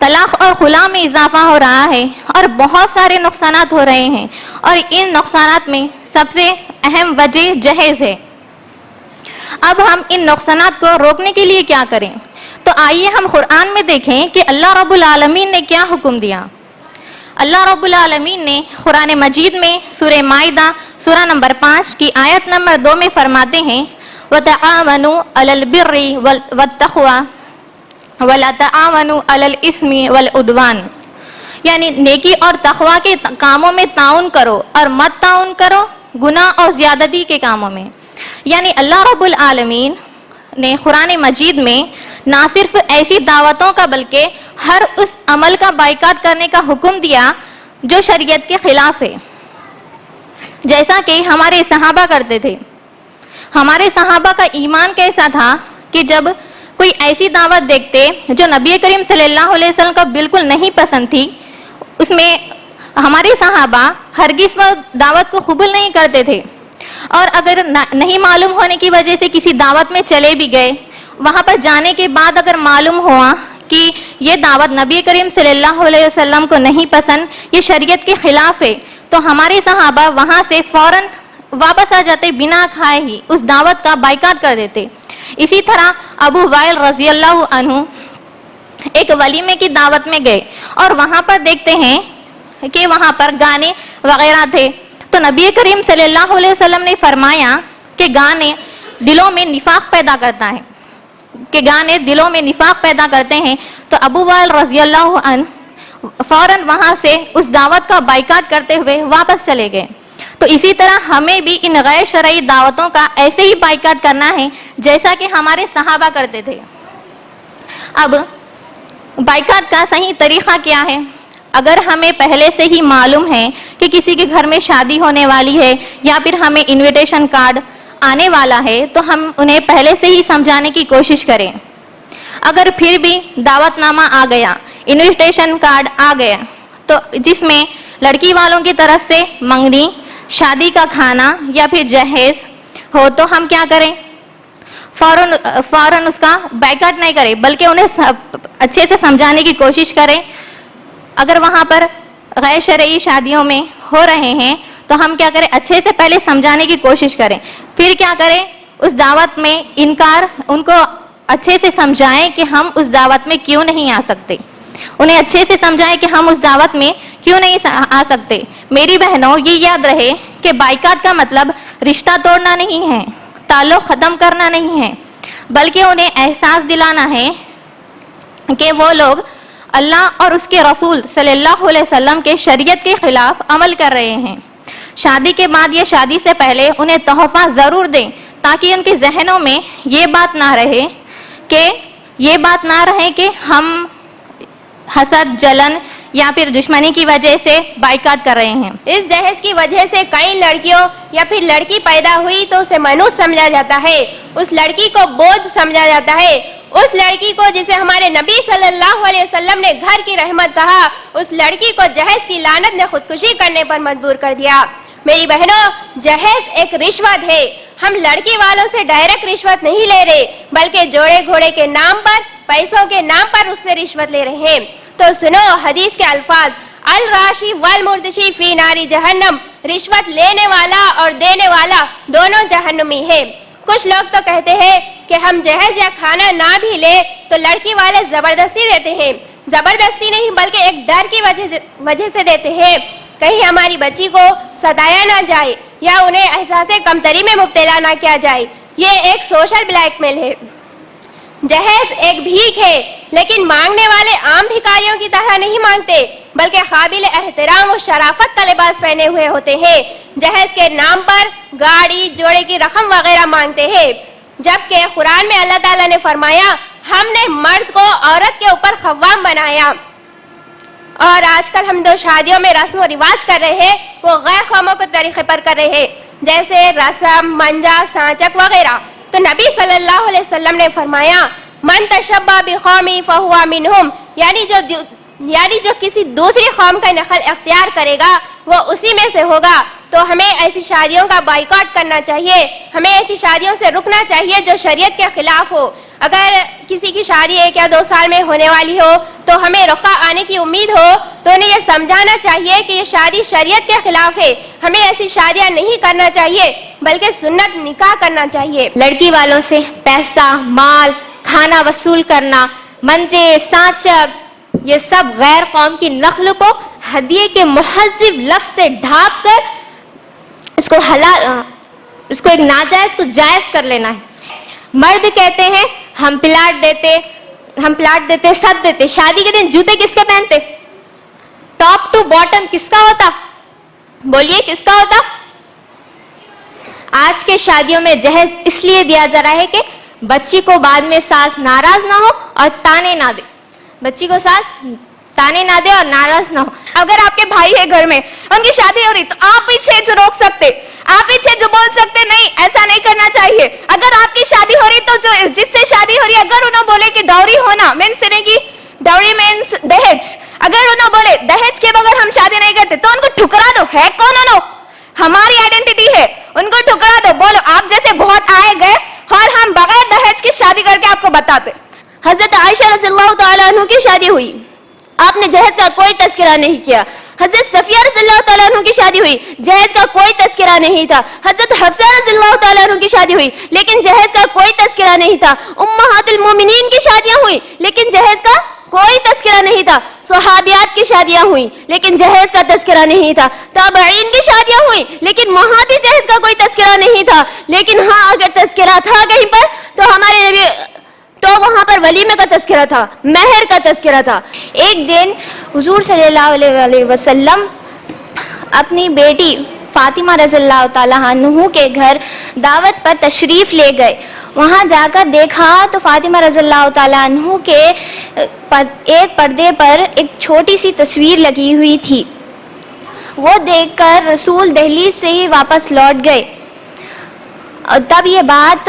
طلاق اور خلا میں اضافہ ہو رہا ہے، اور بہت سارے نقصانات ہو رہے ہیں، اور ان نقصانات میں سب سے اہم وجہ جہیز ہے۔ اب ہم ان نقصانات کو روکنے کے لیے کیا کریں؟ تو آئیے ہم قرآن میں دیکھیں کہ اللہ رب العالمین نے کیا حکم دیا۔ اللہ رب العالمین نے قرآن مجید میں سورہ مائدہ سورہ نمبر 5 کی آیت نمبر 2 میں فرماتے ہیں وَتَعَاوَنُوا عَلَى الْبِرِّ وَالتَّقْوَى وَلَا تَعَاوَنُوا عَلَى الْإِثْمِ وَالْعُدْوَانِ، یعنی نیکی اور تقوی کے کاموں میں تعاون کرو اور مت تعاون کرو گناہ اور زیادتی کے کاموں میں۔ یعنی اللہ رب العالمین نے قرآن مجید میں نہ صرف ایسی دعوتوں کا بلکہ ہر اس عمل کا بائیکاٹ کرنے کا حکم دیا جو شریعت کے خلاف ہے، جیسا کہ ہمارے صحابہ کرتے تھے۔ ہمارے صحابہ کا ایمان کیسا تھا کہ جب کوئی ایسی دعوت دیکھتے جو نبی کریم صلی اللہ علیہ وسلم کو بالکل نہیں پسند تھی، اس میں ہمارے صحابہ ہرگز وہ دعوت کو قبول نہیں کرتے تھے، اور اگر نہیں معلوم ہونے کی وجہ سے کسی دعوت میں چلے بھی گئے، وہاں پر جانے کے بعد اگر معلوم ہوا کہ یہ دعوت نبی کریم صلی اللہ علیہ وسلم کو نہیں پسند، یہ شریعت کے خلاف ہے، تو ہمارے صحابہ وہاں سے فوراً واپس آ جاتے، بنا کھائے ہی اس دعوت کا بائیکاٹ کر دیتے۔ اسی طرح ابو وائل رضی اللہ عنہ ایک ولیمے کی دعوت میں گئے اور وہاں پر دیکھتے ہیں کہ وہاں پر گانے وغیرہ تھے، تو نبی کریم صلی اللہ علیہ وسلم نے فرمایا کہ گانے دلوں میں نفاق پیدا کرتا ہے، کہ گانے دلوں میں نفاق پیدا کرتے ہیں۔ تو ابو وائل رضی اللہ عنہ فوراً وہاں سے اس دعوت کا بائیکاٹ کرتے ہوئے واپس چلے گئے۔ تو اسی طرح ہمیں بھی ان غیر شرعی دعوتوں کا ایسے ہی بائیکاٹ کرنا ہے جیسا کہ ہمارے صحابہ کرتے تھے۔ اب بائیکاٹ کا صحیح طریقہ کیا ہے؟ اگر ہمیں پہلے سے ہی معلوم ہے کہ کسی کے گھر میں شادی ہونے والی ہے یا پھر ہمیں انویٹیشن کارڈ آنے والا ہے، تو ہم انہیں پہلے سے ہی سمجھانے کی کوشش کریں۔ اگر پھر بھی دعوت نامہ آ گیا، انویٹیشن کارڈ آ گیا، تو جس میں لڑکی والوں کی طرف سے منگنی، شادی کا کھانا یا پھر جہیز ہو، تو ہم کیا کریں؟ فوراً اس کا بائیکاٹ نہیں کریں، بلکہ انہیں اچھے سے سمجھانے کی کوشش کریں۔ اگر وہاں پر غیر شرعی شادیوں میں ہو رہے ہیں تو ہم کیا کریں؟ اچھے سے پہلے سمجھانے کی کوشش کریں، پھر کیا کریں؟ اس دعوت میں انکار، ان کو اچھے سے سمجھائیں کہ ہم اس دعوت میں کیوں نہیں آ سکتے، انہیں اچھے سے سمجھائیں کہ ہم اس دعوت میں کیوں نہیں آ سکتے۔ میری بہنوں، یہ یاد رہے کہ بائیکاٹ کا مطلب رشتہ توڑنا نہیں ہے، تعلق ختم کرنا نہیں ہے، بلکہ انہیں احساس دلانا ہے کہ وہ لوگ اللہ اور اس کے رسول صلی اللہ علیہ وسلم کے شریعت کے خلاف عمل کر رہے ہیں۔ شادی کے بعد یا شادی سے پہلے انہیں تحفہ ضرور دیں، تاکہ ان کے ذہنوں میں یہ بات نہ رہے کہ ہم حسد، جلن یا پھر دشمنی کی وجہ سے بائیکاٹ کر رہے ہیں۔ اس جہیز کی وجہ سے کئی لڑکیوں یا پھر لڑکی پیدا ہوئی تو اسے منحوس سمجھا جاتا ہے، اس لڑکی کو بوجھ سمجھا جاتا ہے، اس لڑکی کو جسے ہمارے نبی صلی اللہ علیہ وسلم نے گھر کی رحمت کہا، اس لڑکی کو جہیز کی لعنت نے خودکشی کرنے پر مجبور کر دیا۔ میری بہنوں، جہیز ایک رشوت ہے۔ ہم لڑکی والوں سے ڈائریکٹ رشوت نہیں لے رہے، بلکہ جوڑے گھوڑے کے نام پر، پیسوں کے نام پر اس سے رشوت لے رہے ہیں۔ تو سنو حدیث کے الفاظ، الراشی والمرتشی فی ناری جہنم، رشوت لینے والا اور دینے والا دونوں جہنمی ہے۔ کچھ لوگ تو کہتے ہیں کہ ہم جہیز یا کھانا نہ بھی لے تو لڑکی والے زبردستی دیتے ہیں۔ زبردستی نہیں، بلکہ ایک ڈر کی وجہ سے دیتے ہیں، کہیں ہماری بچی کو ستایا نہ جائے یا انہیں احساس کمتری میں مبتلا نہ کیا جائے۔ یہ ایک سوشل بلیک میل ہے۔ جہیز ایک بھیک ہے، لیکن مانگنے والے عام بھکاریوں کی طرح نہیں مانگتے، بلکہ قابل احترام و شرافت کا لباس پہنے ہوئے ہوتے ہیں۔ جہیز کے نام پر گاڑی، جوڑے کی رقم وغیرہ مانگتے ہیں، جبکہ قرآن میں اللہ تعالیٰ نے فرمایا ہم نے مرد کو عورت کے اوپر خوام بنایا۔ اور آج کل ہم جو شادیوں میں رسم و رواج کر رہے ہیں وہ غیر قوموں کے طریقے پر کر رہے ہیں، جیسے رسم، منجا، سانچک وغیرہ۔ تو نبی صلی اللہ علیہ وسلم نے فرمایا من تشبہ بقوم فہو منہم، یعنی جو کسی دوسری قوم کا نقل اختیار کرے گا وہ اسی میں سے ہوگا۔ تو ہمیں ایسی شادیوں کا بائیکاٹ کرنا چاہیے. ہمیں ایسی شادیوں سے رکنا چاہیے جو شریعت کے خلاف ہو. اگر کسی کی شادی 1 یا 2 سال میں ہونے والی ہو تو ہمیں رخا آنے کی امید ہو تو انہیں یہ سمجھانا چاہیے کہ یہ شادی شریعت کے خلاف ہے. ہمیں ایسی شادیاں نہیں کرنا چاہیے بلکہ سنت نکاح کرنا چاہیے. لڑکی والوں سے پیسہ، مال، کھانا وصول کرنا، منجے، سانچک، یہ سب غیر قوم کی نقل کو ہدیے کے مہذب لفظ سے ڈھانپ کر اس کو ایک ناجائز کو جائز کر لینا ہے. مرد کہتے ہیں ہم پلاٹ دیتے سب دیتے. شادی کے دن جوتے کس کے پہنتے؟ ٹاپ ٹو باٹم کس کا ہوتا؟ بولیے کس کا ہوتا؟ آج کے شادیوں میں جہیز اس لیے دیا جا رہا ہے کہ بچی کو بعد میں ساس ناراض نہ ہو اور تانے نہ دے. بچی کو ساس تانے نہ دے اور ناراض نہ ہو. اگر آپ کے بھائی ہے گھر میں، ان کی شادی ہو رہی تو آپ پیچھے جو روک سکتے، آپ پیچھے جو بول سکتے نہیں ایسا نہیں کرنا چاہیے. اگر آپ کی شادی ہو رہی تو جو جس سے شادی ہو رہی ہے اگر انہوں بولے کہ ڈاوری ہونا مینس کی ڈاوری مینس دہیج، اگر انہوں بولے دہیج کے بغیر ہم شادی نہیں کرتے تو ان کو ٹھکرا دو. ہے کون انہوں؟ ہماری آئیڈینٹی ہے، ان کو ٹھکرا دو. بولو آپ جیسے بہت آئے گئے اور ہم بغیر دہیج کی شادی کر کے آپ کو بتاتے. حضرت عائشہ رضی اللہ تعالیٰ عنہ کی شادی ہوئی، آپ نے جہیز کا کوئی تذکرہ نہیں کیا. حضرت صفیہ رضی اللہ تعالیٰ عنہ کی شادی ہوئی، جہیز کا کوئی تذکرہ نہیں تھا. حضرت حفصہ رضی اللہ تعالیٰ عنہ کی شادی ہوئی لیکن جہیز کا کوئی تذکرہ نہیں تھا. امہات المومنین کی شادیاں ہوئی لیکن جہیز کا کوئی تذکرہ نہیں تھا. صحابیات کی شادیاں ہوئی لیکن جہیز کا تذکرہ نہیں تھا. تابعین کی شادیاں ہوئی لیکن وہاں بھی جہیز کا کوئی تذکرہ نہیں تھا. لیکن ہاں اگر تذکرہ تھا کہیں پر تو ہمارے نبی تو وہاں پر ولیمے کا تذکرہ تھا، مہر کا تذکرہ تھا. ایک دن حضور صلی اللہ علیہ وسلم اپنی بیٹی فاطمہ رضی اللہ تعالیٰ عنہ کے گھر دعوت پر تشریف لے گئے. وہاں جا کر دیکھا تو فاطمہ رضی اللہ تعالیٰ عنہ کے ایک پردے پر ایک چھوٹی سی تصویر لگی ہوئی تھی. وہ دیکھ کر رسول دہلیز سے ہی واپس لوٹ گئے. تب یہ بات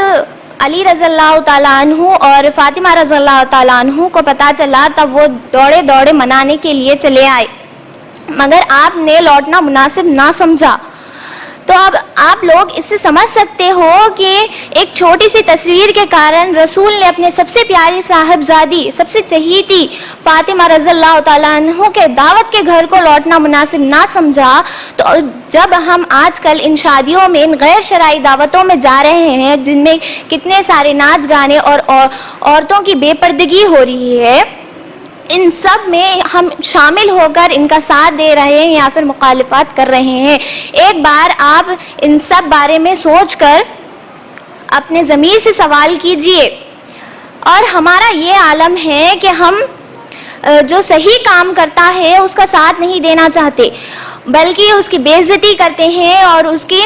علی رضی اللہ تعالیٰ عنہ اور فاطمہ رضی اللہ تعالیٰ عنہ کو پتہ چلا. تب وہ دوڑے منانے کے لیے چلے آئے مگر آپ نے لوٹنا مناسب نہ سمجھا. تو اب آپ لوگ اس سے سمجھ سکتے ہو کہ ایک چھوٹی سی تصویر کے کارن رسول نے اپنے سب سے پیاری صاحبزادی، سب سے چہیتی فاطمہ رضی اللہ تعالیٰ عنہ کے دعوت کے گھر کو لوٹنا مناسب نہ سمجھا. تو جب ہم آج کل ان شادیوں میں، ان غیر شرعی دعوتوں میں جا رہے ہیں جن میں کتنے سارے ناچ گانے اور عورتوں کی بے پردگی ہو رہی ہے، ان سب میں ہم شامل ہو کر ان کا ساتھ دے رہے ہیں یا پھر مخالفت کر رہے ہیں. ایک بار آپ ان سب بارے میں سوچ کر اپنے ضمیر سے سوال کیجئے. اور ہمارا یہ عالم ہے کہ ہم جو صحیح کام کرتا ہے اس کا ساتھ نہیں دینا چاہتے بلکہ اس کی بے عزتی کرتے ہیں اور اس کی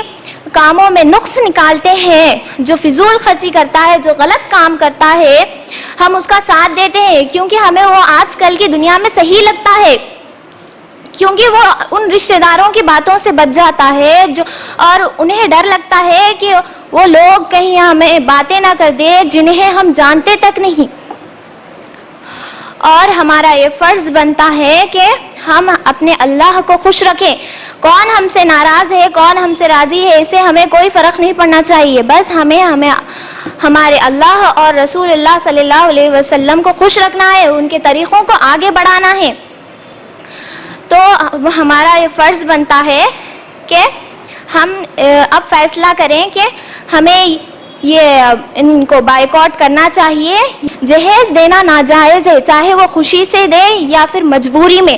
کاموں میں نقص نکالتے ہیں. جو فضول خرچی کرتا ہے، جو غلط کام کرتا ہے، ہم اس کا ساتھ دیتے ہیں کیونکہ ہمیں وہ آج کل کی دنیا میں صحیح لگتا ہے، کیونکہ وہ ان رشتہ داروں کی باتوں سے بچ جاتا ہے اور انہیں ڈر لگتا ہے کہ وہ لوگ کہیں ہمیں باتیں نہ کر دے جنہیں ہم جانتے تک نہیں. اور ہمارا یہ فرض بنتا ہے کہ ہم اپنے اللہ کو خوش رکھیں. کون ہم سے ناراض ہے، کون ہم سے راضی ہے، اسے ہمیں کوئی فرق نہیں پڑنا چاہیے. بس ہمیں ہمارے اللہ اور رسول اللہ صلی اللہ علیہ وسلم کو خوش رکھنا ہے، ان کے طریقوں کو آگے بڑھانا ہے. تو ہمارا یہ فرض بنتا ہے کہ ہم اب فیصلہ کریں کہ ہمیں یہ ان کو بائیکاٹ کرنا چاہیے. جہیز دینا ناجائز ہے، چاہے وہ خوشی سے دے یا پھر مجبوری میں،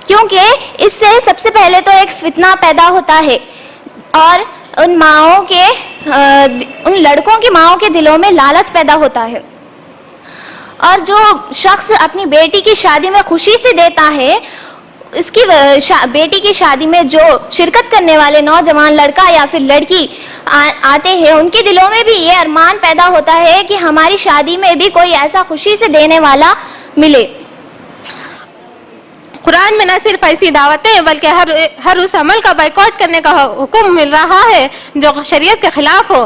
کیونکہ اس سے سب سے پہلے تو ایک فتنہ پیدا ہوتا ہے اور ان لڑکوں کی ماؤں کے دلوں میں لالچ پیدا ہوتا ہے. اور جو شخص اپنی بیٹی کی شادی میں خوشی سے دیتا ہے، اس کی بیٹی کی شادی میں جو شرکت کرنے والے نوجوان لڑکا یا پھر لڑکی آتے ہیں، ان کے دلوں میں بھی یہ ارمان پیدا ہوتا ہے کہ ہماری شادی میں بھی کوئی ایسا خوشی سے دینے والا ملے. قرآن میں نہ صرف ایسی دعوتیں بلکہ ہر اس عمل کا بائیکاٹ کرنے کا حکم مل رہا ہے جو شریعت کے خلاف ہو.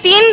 3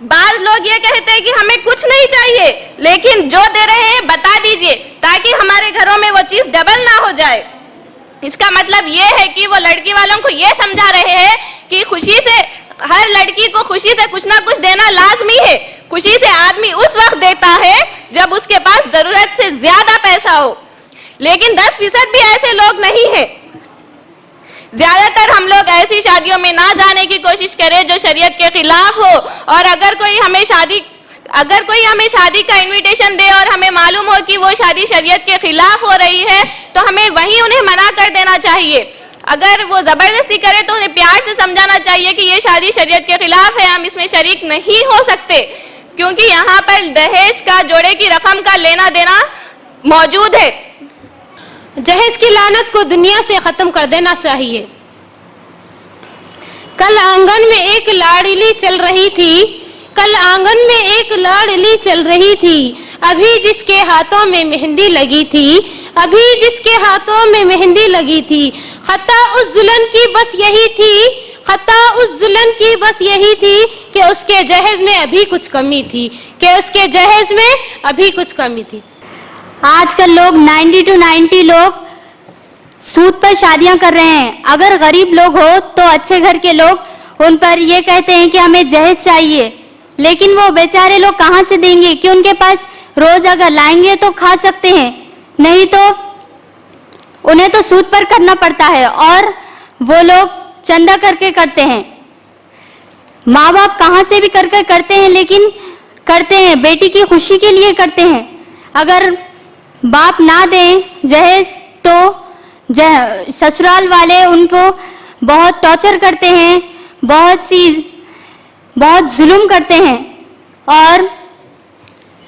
بعض لوگ یہ کہتے ہیں کہ ہمیں کچھ نہیں چاہیے، لیکن جو دے رہے ہیں بتا دیجئے تاکہ ہمارے گھروں میں وہ چیز ڈبل نہ ہو جائے۔ اس کا مطلب یہ ہے کہ وہ لڑکی والوں کو یہ سمجھا رہے ہیں کہ خوشی سے ہر لڑکی کو خوشی سے کچھ نہ کچھ دینا لازمی ہے۔ خوشی سے آدمی اس وقت دیتا ہے جب اس کے پاس ضرورت سے زیادہ پیسہ ہو، لیکن 10% بھی ایسے لوگ نہیں ہیں۔ زیادہ تر ہم لوگ ایسی شادیوں میں نہ جانے کی کوشش کریں جو شریعت کے خلاف ہو، اور اگر کوئی ہمیں شادی کا انویٹیشن دے اور ہمیں معلوم ہو کہ وہ شادی شریعت کے خلاف ہو رہی ہے تو ہمیں وہیں انہیں منع کر دینا چاہیے۔ اگر وہ زبردستی کرے تو انہیں پیار سے سمجھانا چاہیے کہ یہ شادی شریعت کے خلاف ہے، ہم اس میں شریک نہیں ہو سکتے، کیونکہ یہاں پر دہیج کا، جوڑے کی رقم کا لینا دینا موجود ہے۔ جہیز کی لعنت کو دنیا سے ختم کر دینا چاہیے۔ کل آنگن میں ایک لاڑلی چل رہی تھی، ابھی جس کے ہاتھوں میں مہندی لگی تھی، خطا اس ظلم کی بس یہی تھی کہ اس کے جہیز میں ابھی کچھ کمی تھی۔ آج کل لوگ 90 to 90 لوگ سود پر شادیاں کر رہے ہیں۔ اگر غریب لوگ ہو تو اچھے گھر کے لوگ ان پر یہ کہتے ہیں کہ ہمیں جہیز چاہیے، لیکن وہ بیچارے لوگ کہاں سے دیں گے کہ ان کے پاس روز اگر لائیں گے تو کھا سکتے ہیں، نہیں تو انہیں تو سود پر کرنا پڑتا ہے، اور وہ لوگ چندہ کر کے کرتے ہیں۔ ماں باپ کہاں سے بھی کر کے کرتے ہیں، لیکن کرتے ہیں بیٹی کی خوشی کے لیے کرتے ہیں۔ اگر باپ نہ دیں جہیز تو سسرال والے ان کو بہت ٹارچر کرتے ہیں، بہت ظلم کرتے ہیں، اور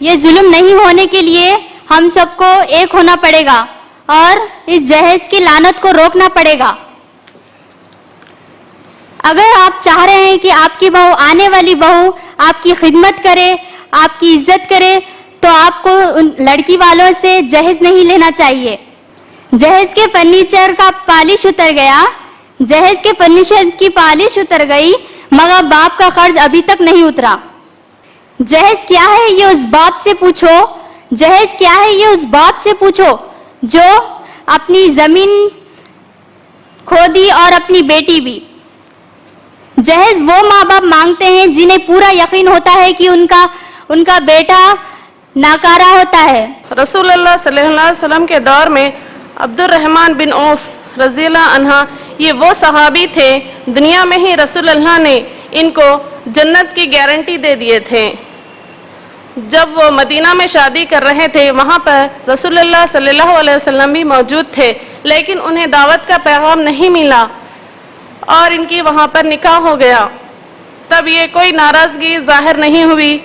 یہ ظلم نہیں ہونے کے لیے ہم سب کو ایک ہونا پڑے گا اور اس جہیز کی لعنت کو روکنا پڑے گا۔ اگر آپ چاہ رہے ہیں کہ آپ کی بہو، آنے والی بہو آپ کی خدمت کرے، آپ کی عزت کرے، تو آپ کو لڑکی والوں سے جہیز نہیں لینا چاہیے۔ جہیز کے فرنیچر کا پالش اتر گئی، مگر باپ کا قرض ابھی تک نہیں اترا۔ جہیز کیا ہے یہ اس باپ سے پوچھو جو اپنی زمین کھودی اور اپنی بیٹی بھی۔ جہیز وہ ماں باپ مانگتے ہیں جنہیں پورا یقین ہوتا ہے کہ ان کا بیٹا ناکارہ ہوتا ہے۔ رسول اللہ صلی اللہ علیہ وسلم کے دور میں عبد الرحمن بن عوف رضی اللہ عنہ یہ وہ صحابی تھے، دنیا میں ہی رسول اللہ نے ان کو جنت کی گارنٹی دے دیے تھے۔ جب وہ مدینہ میں شادی کر رہے تھے وہاں پر رسول اللہ صلی اللہ علیہ وسلم بھی موجود تھے، لیکن انہیں دعوت کا پیغام نہیں ملا اور ان کی وہاں پر نکاح ہو گیا۔ تب یہ کوئی ناراضگی ظاہر نہیں ہوئی،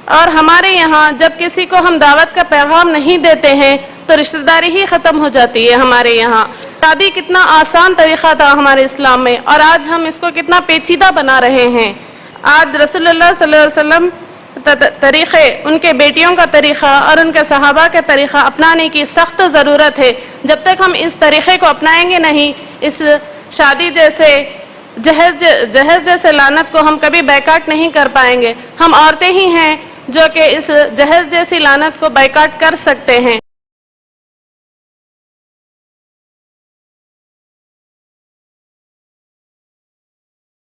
اور ہمارے یہاں جب کسی کو ہم دعوت کا پیغام نہیں دیتے ہیں تو رشتہ داری ہی ختم ہو جاتی ہے۔ ہمارے یہاں شادی کتنا آسان طریقہ تھا ہمارے اسلام میں، اور آج ہم اس کو کتنا پیچیدہ بنا رہے ہیں۔ آج رسول اللہ صلی اللہ علیہ وسلم طریقے، ان کے بیٹیوں کا طریقہ اور ان کے صحابہ کا طریقہ اپنانے کی سخت ضرورت ہے۔ جب تک ہم اس طریقے کو اپنائیں گے نہیں، اس شادی جیسے جہیز جیسے لعنت کو ہم کبھی بیکاٹ نہیں کر پائیں گے۔ ہم عورتیں ہی ہیں جو کہ اس جہیز جیسی لعنت کو بیکاٹ کر سکتے ہیں۔